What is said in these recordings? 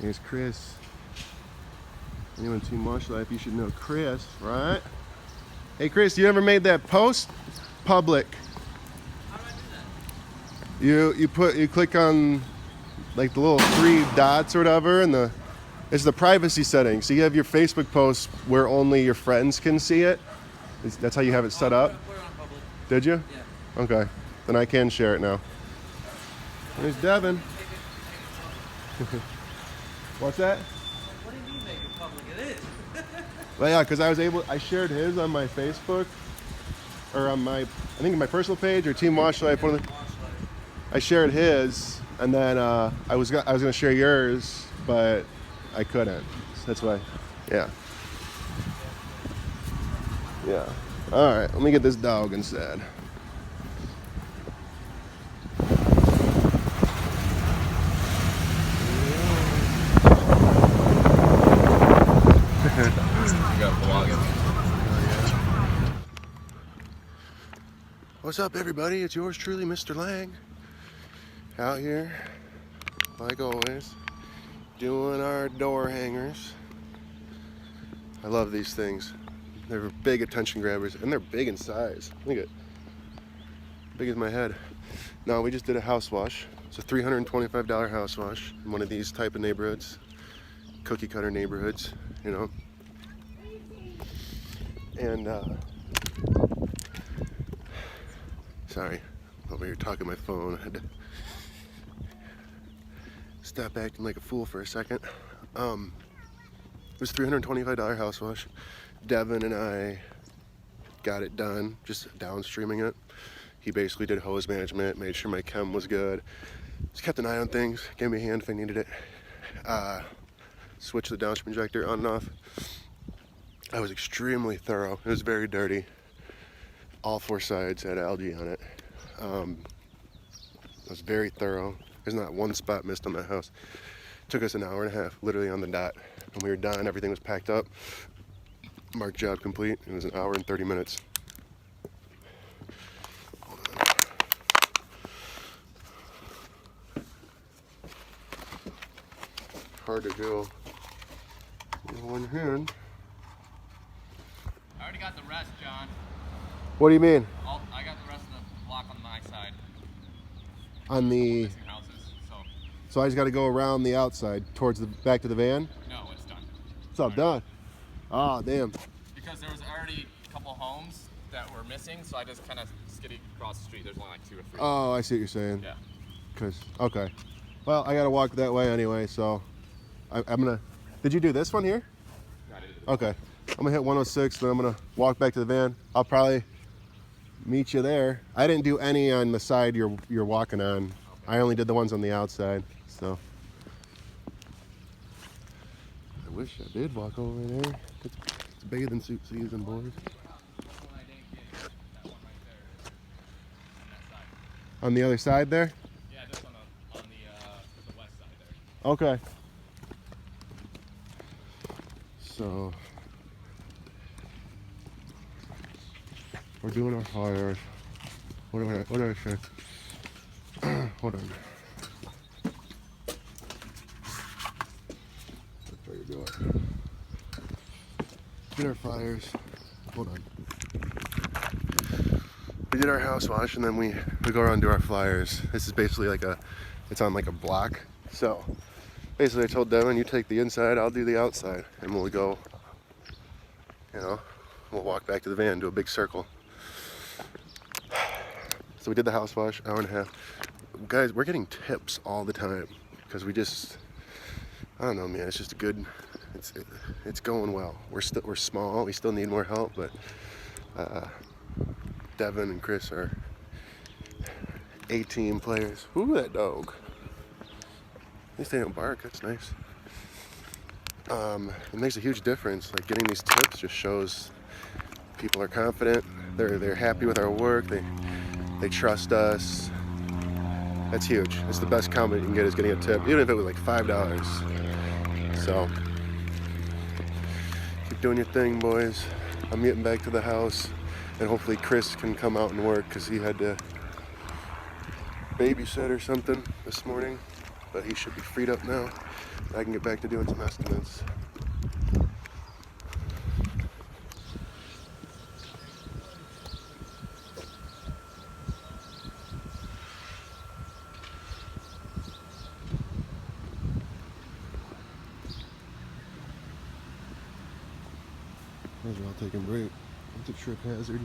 There's Chris. Anyone in Team Wash Life, you should know Chris, right? Hey Chris, you ever made that post public? How do I do that? You click on like the little 3 dots or whatever, and it's the privacy settings. So you have your Facebook post where only your friends can see it. That's how you have it set up. Put it on public. Did you? Yeah. Okay, then I can share it now. There's Devin. What's that? What do you mean make it public? It is. Well, yeah, because I shared his on my Facebook, or on I think my personal page or Team Wash Life. I shared his, and then I was gonna share yours, but I couldn't. So that's why. Yeah. Yeah. All right. Let me get this dog instead. You got vlogging. What's up, everybody? It's yours truly, Mr. Lang, out here, like always, doing our door hangers. I love these things. They're big attention grabbers, and they're big in size. Look at it. Big as my head. No, we just did a house wash. It's a $325 house wash in one of these type of neighborhoods, cookie cutter neighborhoods, you know. And sorry, over here talking my phone. I had to stop acting like a fool for a second. It was a $325 house wash. Devin and I got it done, just downstreaming it. He basically did hose management, made sure my chem was good. Just kept an eye on things, gave me a hand if I needed it. Switched the downstream injector on and off. I was extremely thorough. It was very dirty. All 4 sides had algae on it. I was very thorough. There's not one spot missed on that house. Took us an hour and a half, literally on the dot. When we were done, everything was packed up. Marked job complete. It was an hour and 30 minutes. Hard to do in one hand. I already got the rest, John. What do you mean? I got the rest of the block on my side. On the... Missing houses, so. So I just got to go around the outside towards the back to the van? No, it's done. It's all done. Ah, damn. Because there was already a couple homes that were missing, so I just kind of skitty across the street. There's only like 2 or 3. Oh, I see what you're saying. Yeah. Okay. Well, I got to walk that way anyway, so I'm going to... Did you do this one here? I did it. Okay. I'm going to hit 106, then I'm going to walk back to the van. I'll probably meet you there. I didn't do any on the side you're walking on. Okay. I only did the ones on the outside, so. I wish I did walk over there. It's bigger than suit season, boys. On the other side there? Yeah, just on the west side there. Okay. So we're doing our fires. What did I say? Hold on. Let's try to do it. Did our fires. Hold on. We did our house wash, and then we go around and do our flyers. This is basically it's on like a block. So basically I told Devin, you take the inside, I'll do the outside, and we'll go, we'll walk back to the van, do a big circle. So we did the house wash, hour and a half. Guys, we're getting tips all the time, because I don't know, man, it's just it's going well. We're small, we still need more help, but Devin and Chris are A-team players. Ooh, that dog. At least they don't bark, that's nice. It makes a huge difference. Like, getting these tips just shows people are confident, they're happy with our work, they trust us. That's huge. It's the best compliment you can get, is getting a tip, even if it was like $5. So keep doing your thing, boys. I'm getting back to the house, and hopefully Chris can come out and work, because he had to babysit or something this morning. but he should be freed up now. I can get back to doing some estimates. Might as well take a break. It's a trip hazard.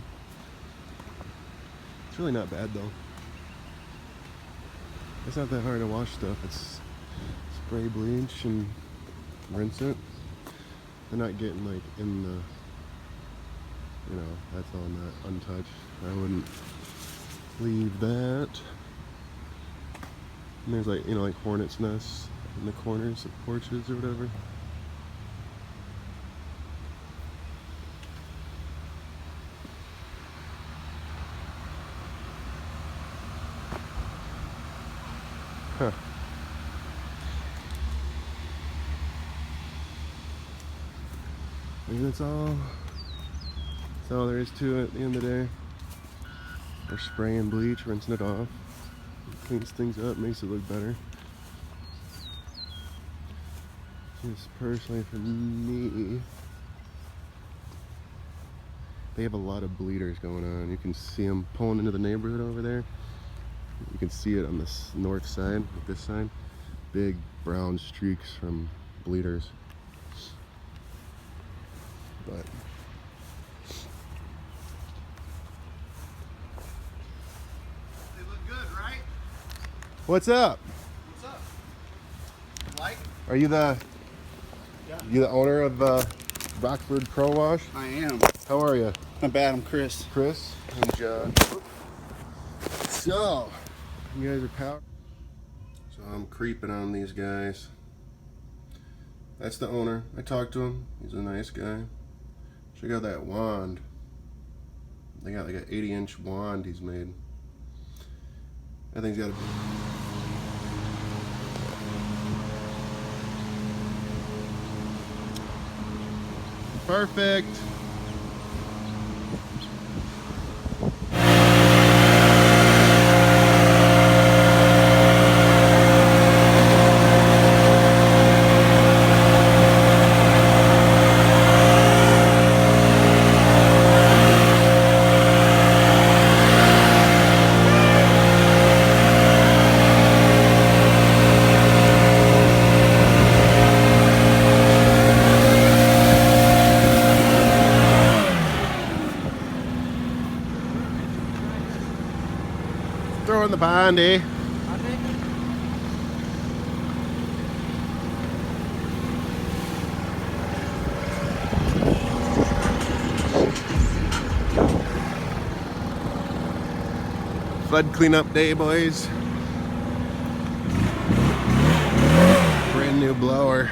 It's really not bad though. It's not that hard to wash stuff. It's spray bleach and rinse it. They're not getting like in the, you know, that's all not untouched. I wouldn't leave that. And there's like, you know, like hornet's nests in the corners of porches or whatever. Huh. Maybe that's all there is to it at the end of the day. We're spraying bleach, rinsing it off. It cleans things up, makes it look better. Just personally for me, they have a lot of bleeders going on. You can see them pulling into the neighborhood over there. You can see it on this north side, like this side. Big brown streaks from bleeders. But They look good, right? what's up? What's up? Like? Are you the owner of Rockford Pro Wash? I am. How are you? Not bad, I'm Chris. Chris and John. So, you guys are power. So I'm creeping on these guys. That's the owner. I talked to him. He's a nice guy. Check out that wand. They got like an 80-inch wand he's made. That thing's got a... Perfect. Throw in the bind, eh? Flood cleanup day, boys. Brand new blower.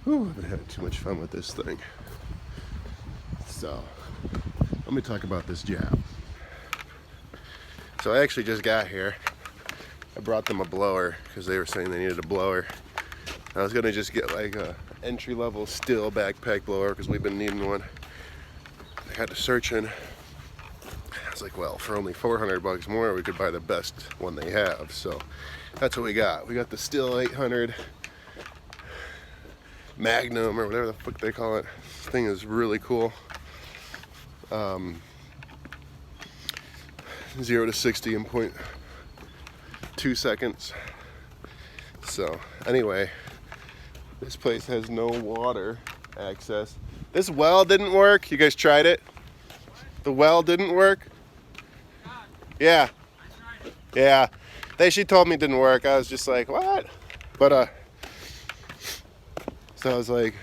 Whew, I've been having too much fun with this thing. So, let me talk about this job. So I actually just got here. I brought them a blower because they were saying they needed a blower. I was gonna just get like a entry-level Stihl backpack blower because we've been needing one. I had to search in. I was like, well, for only 400 bucks more, we could buy the best one they have. So that's what we got. We got the Stihl 800 Magnum or whatever the fuck they call it. This thing is really cool. 0 to 60 in 0.2 seconds. So anyway, this place has no water access. This well didn't work. You guys tried it? The well didn't work? Yeah. Yeah. She told me it didn't work. I was just like, what? But so I was like,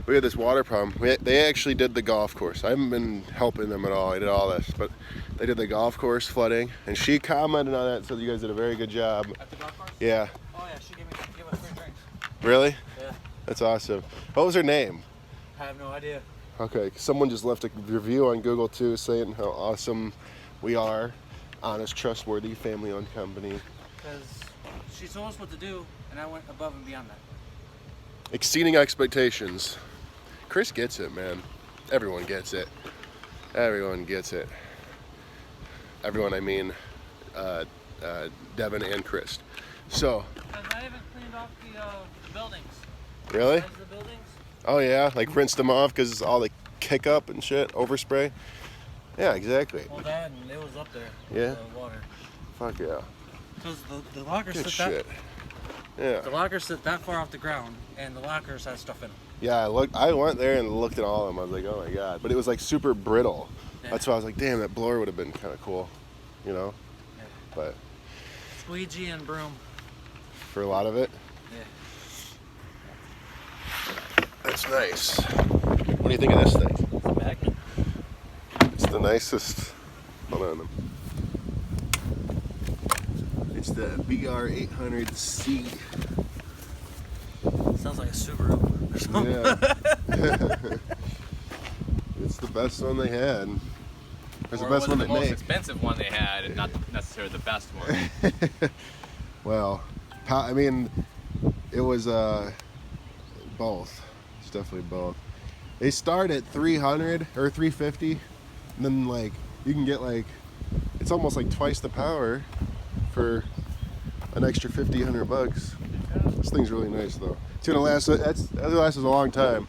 we had this water problem. They actually did the golf course. I haven't been helping them at all. I did all this, but They did the golf course flooding, and she commented on that and said you guys did a very good job. At the golf course? Yeah. Oh yeah, she gave us free drinks. Really? Yeah. That's awesome. What was her name? I have no idea. Okay, someone just left a review on Google too, saying how awesome we are. Honest, trustworthy, family-owned company. Because she told us what to do, and I went above and beyond that. Exceeding expectations. Chris gets it, man. Everyone gets it. Everyone gets it. Everyone, I mean, Devin and Chris. So. Because I haven't cleaned off the buildings. Really? The buildings. Oh yeah, like rinsed them off because all the kick up and shit, overspray. Yeah, exactly. Well, that and it was up there. Yeah. The water. Fuck yeah. Because the lockers Good sit shit. that. Yeah. The lockers sit that far off the ground, and the lockers have stuff in them. Yeah, I went there and looked at all of them. I was like, oh my god. But it was like super brittle. Yeah. That's why I was like, damn, that blower would have been kind of cool, you know? Yeah. But Squeegee and broom. for a lot of it, Yeah. that's nice. What do you think of this thing? It's a magnet. It's the nicest. Hold on. It's the BR800C. Sounds like a Subaru or something. Yeah. It's the best one they had. It's the Or best was one it they the most make. expensive one they had, and not necessarily the best one? Well, I mean, it was both. It's definitely both. They start at 300 or 350, and then like you can get like it's almost like twice the power for an extra $50, $100. This thing's really nice though. It's gonna last. That lasts us a long time.